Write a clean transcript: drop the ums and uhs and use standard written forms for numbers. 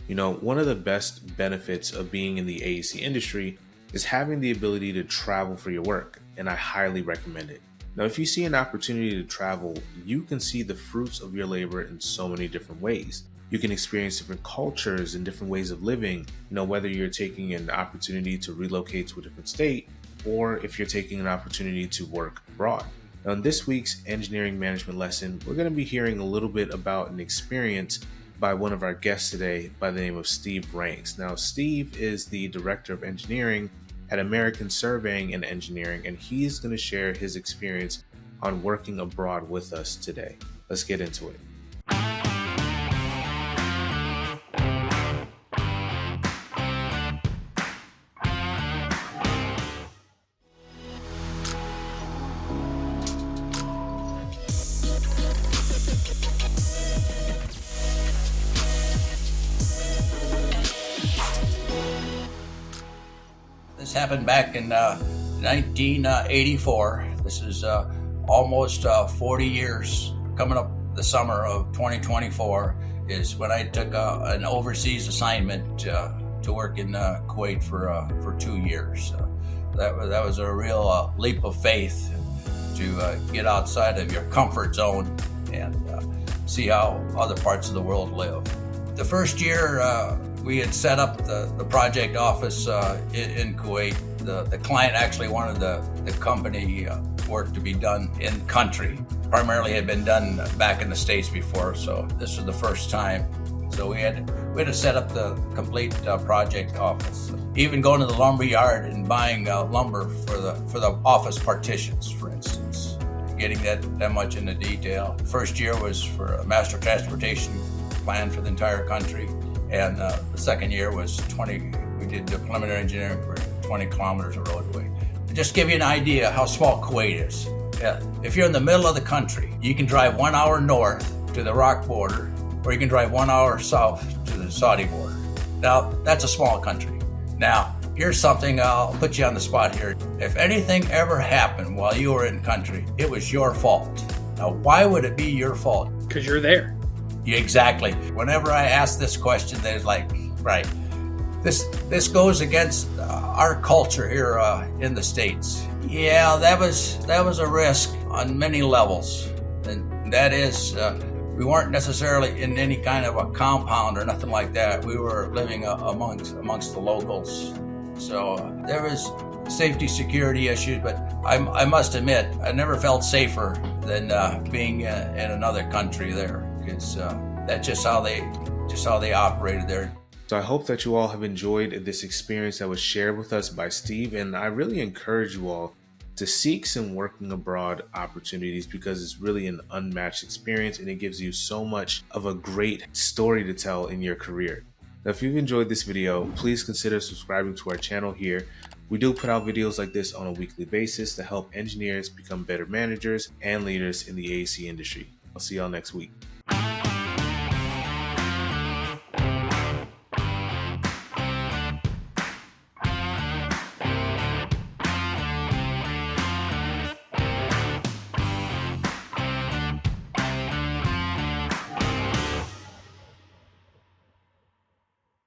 One of the best benefits of being in the AEC industry is having the ability to travel for your work, and I highly recommend it. Now, if you see an opportunity to travel, you can see the fruits of your labor in so many different ways. You can experience different cultures and different ways of living, whether you're taking an opportunity to relocate to a different state or if you're taking an opportunity to work abroad. Now, in this week's engineering management lesson, we're going to be hearing a little bit about an experience by one of our guests today by the name of Steve Rienks. Now, Steve is the Director of Engineering at American Surveying and Engineering, and he's going to share his experience on working abroad with us today. Let's get into it. This happened back in 1984. This is almost 40 years. Coming up the summer of 2024 is when I took an overseas assignment to work in Kuwait for 2 years. That was a real leap of faith to get outside of your comfort zone and see how other parts of the world live. The first year, we had set up the project office in Kuwait. The client actually wanted the company work to be done in country. Primarily had been done back in the States before, so this was the first time. So we had to set up the complete project office. Even going to the lumber yard and buying lumber for the office partitions, for instance. Getting that much into detail. First year was for a master transportation plan for the entire country. And the second year was we did the preliminary engineering for 20 kilometers of roadway. To just give you an idea how small Kuwait is. If you're in the middle of the country, you can drive 1 hour north to the Iraq border, or you can drive 1 hour south to the Saudi border. Now, that's a small country. Now, here's something I'll put you on the spot here. If anything ever happened while you were in country, it was your fault. Now, why would it be your fault? Because you're there. Yeah, exactly. Whenever I ask this question, they're like, right. This goes against our culture here in the States. Yeah, that was a risk on many levels, and that is we weren't necessarily in any kind of a compound or nothing like that. We were living amongst the locals, so there was safety security issues. But I must admit, I never felt safer than being in another country there. Because that's just how they operated there. So I hope that you all have enjoyed this experience that was shared with us by Steve, and I really encourage you all to seek some working abroad opportunities because it's really an unmatched experience and it gives you so much of a great story to tell in your career. Now, if you've enjoyed this video, please consider subscribing to our channel here. We do put out videos like this on a weekly basis to help engineers become better managers and leaders in the AEC industry. I'll see y'all next week.